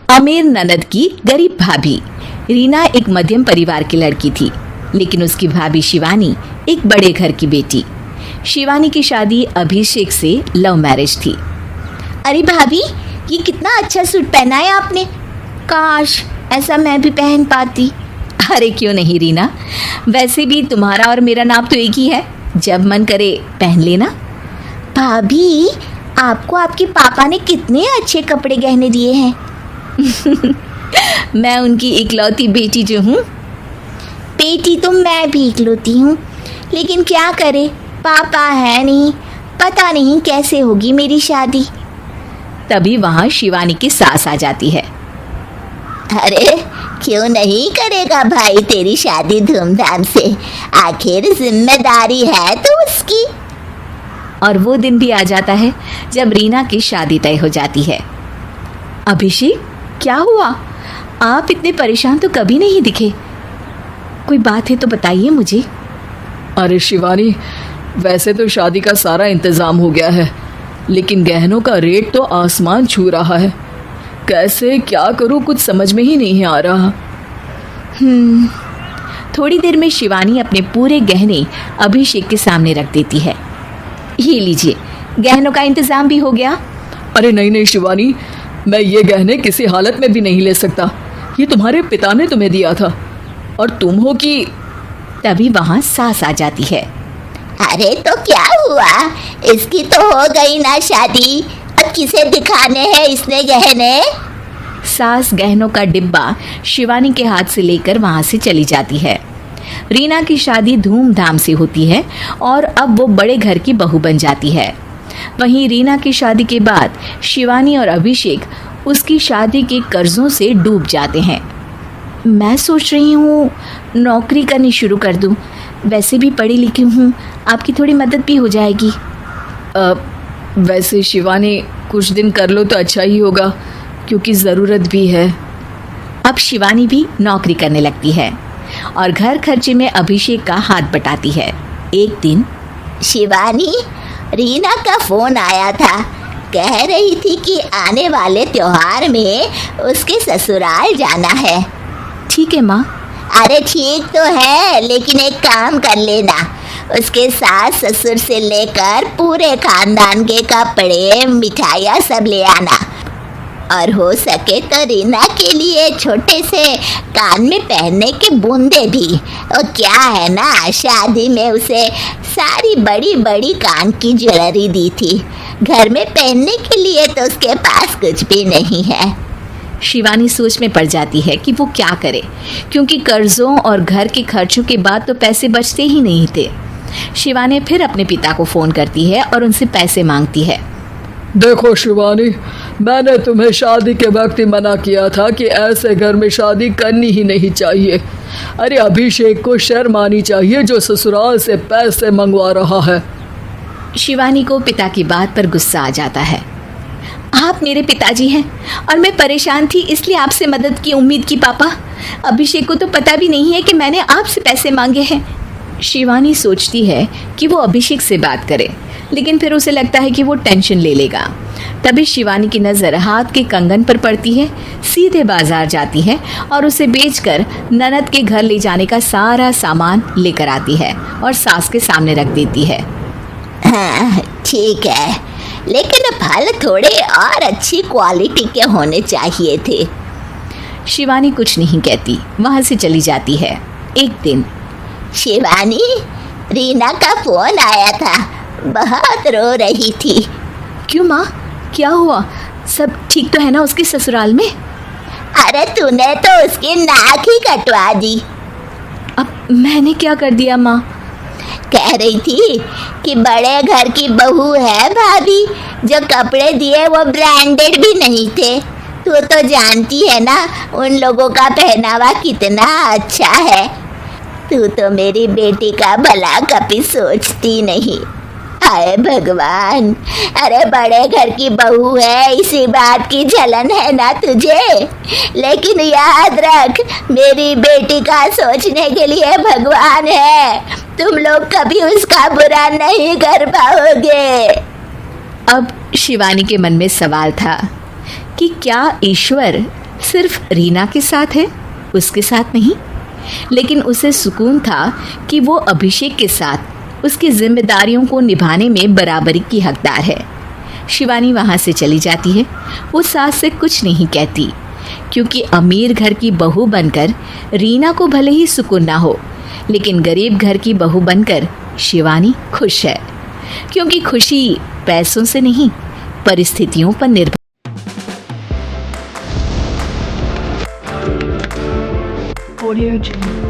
अमीर ननद की गरीब भाभी। रीना एक मध्यम परिवार की लड़की थी, लेकिन उसकी भाभी शिवानी एक बड़े घर की बेटी। शिवानी की शादी अभिषेक से लव मैरिज थी। अरे भाभी, ये कितना अच्छा सूट पहना है आपने। काश ऐसा मैं भी पहन पाती। अरे क्यों नहीं रीना, वैसे भी तुम्हारा और मेरा नाप तो एक ही है, जब मन करे पहन लेना। भाभी, आपको आपके पापा ने कितने अच्छे कपड़े गहने दिए हैं। मैं उनकी इकलौती बेटी जो हूँ। बेटी तो मैं भी इकलौती हूँ, लेकिन क्या करे, पापा है नहीं, पता नहीं कैसे होगी मेरी शादी। तभी वहाँ शिवानी की सास आ जाती है। अरे क्यों नहीं करेगा भाई तेरी शादी धूमधाम से, आखिर जिम्मेदारी है तो उसकी। और वो दिन भी आ जाता है जब रीना की शादी तय हो जाती है। अभिषेक, क्या हुआ? आप इतने परेशान तो कभी नहीं दिखे, कोई बात है तो बताइए मुझे। अरे शिवानी, वैसे तो शादी का सारा इंतज़ाम हो गया है, लेकिन गहनों का रेट तो आसमान छू रहा है। कैसे क्या करूं, कुछ समझ में ही नहीं आ रहा। थोड़ी देर में शिवानी अपने पूरे गहने अभिषेक के सामने रख देती है। ये लीजिए, गहनों का इंतजाम भी हो गया। अरे नहीं नहीं शिवानी, मैं ये गहने किसी हालत में भी नहीं ले सकता। ये तुम्हारे पिता ने तुम्हें दिया था, और तुम हो कि। तभी वहाँ सास आ जाती है। अरे तो क्या हुआ, इसकी तो हो गई ना शादी, अब किसे दिखाने हैं इसने गहने। सास गहनों का डिब्बा शिवानी के हाथ से लेकर वहाँ से चली जाती है। रीना की शादी धूमधाम से होती है और अब वो बड़े घर की बहू बन जाती है। वहीं रीना की शादी के बाद शिवानी और अभिषेक उसकी शादी के कर्जों से डूब जाते हैं। मैं सोच रही हूँ नौकरी करनी शुरू कर दूँ, वैसे भी पढ़ी लिखी हूँ, आपकी थोड़ी मदद भी हो जाएगी। वैसे शिवानी, कुछ दिन कर लो तो अच्छा ही होगा, क्योंकि ज़रूरत भी है। अब शिवानी भी नौकरी करने लगती है और घर खर्चे में अभिषेक का हाथ बटाती है। एक दिन शिवानी, रीना का फोन आया था, कह रही थी कि आने वाले त्योहार में उसके ससुराल जाना है। ठीक है माँ। अरे ठीक तो है, लेकिन एक काम कर लेना, उसके सास ससुर से लेकर पूरे खानदान के कपड़े मिठाइयाँ सब ले आना, और हो सके तो रीना के लिए छोटे से कान में पहनने के बूंदे भी। और क्या है ना, शादी में उसे सारी बड़ी बड़ी कान की ज्वेलरी दी थी, घर में पहनने के लिए तो उसके पास कुछ भी नहीं है। शिवानी सोच में पड़ जाती है कि वो क्या करे, क्योंकि कर्जों और घर के खर्चों के बाद तो पैसे बचते ही नहीं थे। शिवानी फिर अपने पिता को फ़ोन करती है और उनसे पैसे मांगती है। देखो शिवानी, मैंने तुम्हें शादी के वक्त ही मना किया था कि ऐसे घर में शादी करनी ही नहीं चाहिए। अरे अभिषेक को शर्म आनी चाहिए जो ससुराल से पैसे मंगवा रहा है। शिवानी को पिता की बात पर गुस्सा आ जाता है। आप मेरे पिताजी हैं और मैं परेशान थी, इसलिए आपसे मदद की उम्मीद की पापा। अभिषेक को तो पता भी नहीं है कि मैंने आपसे पैसे मांगे हैं। शिवानी सोचती है कि वो अभिषेक से बात करे, लेकिन फिर उसे लगता है कि वो टेंशन ले लेगा। तभी शिवानी की नज़र हाथ के कंगन पर पड़ती है। सीधे बाजार जाती है और उसे बेचकर ननद के घर ले जाने का सारा सामान लेकर आती है और सास के सामने रख देती है। हाँ ठीक है, लेकिन फल थोड़े और अच्छी क्वालिटी के होने चाहिए थे। शिवानी कुछ नहीं कहती, वहाँ से चली जाती है। एक दिन शिवानी, रीना का फोन आया था, बहुत रो रही थी। क्यों माँ, क्या हुआ? सब ठीक तो है ना उसके ससुराल में? अरे तूने तो उसकी नाक ही कटवा दी। अब मैंने क्या कर दिया माँ? कह रही थी कि बड़े घर की बहू है भाभी, जो कपड़े दिए वो ब्रांडेड भी नहीं थे। तू तो जानती है ना उन लोगों का पहनावा कितना अच्छा है। तू तो मेरी बेटी का भला कभी सोचती नहीं। हाय भगवान, अरे बड़े घर की बहू है, इसी बात की जलन है ना तुझे, लेकिन याद रख मेरी बेटी का सोचने के लिए भगवान है, तुम लोग कभी उसका बुरा नहीं कर पाओगे। अब शिवानी के मन में सवाल था कि क्या ईश्वर सिर्फ रीना के साथ है, उसके साथ नहीं। लेकिन उसे सुकून था कि वो अभिषेक के साथ उसकी जिम्मेदारियों को निभाने में बराबरी की हकदार है। शिवानी वहाँ से चली जाती है। वो सास से कुछ नहीं कहती, क्योंकि अमीर घर की बहू बनकर रीना को भले ही सुकून ना हो, लेकिन गरीब घर की बहू बनकर शिवानी खुश है, क्योंकि खुशी पैसों से नहीं, परिस्थितियों पर निर्भर। Audio Jungle.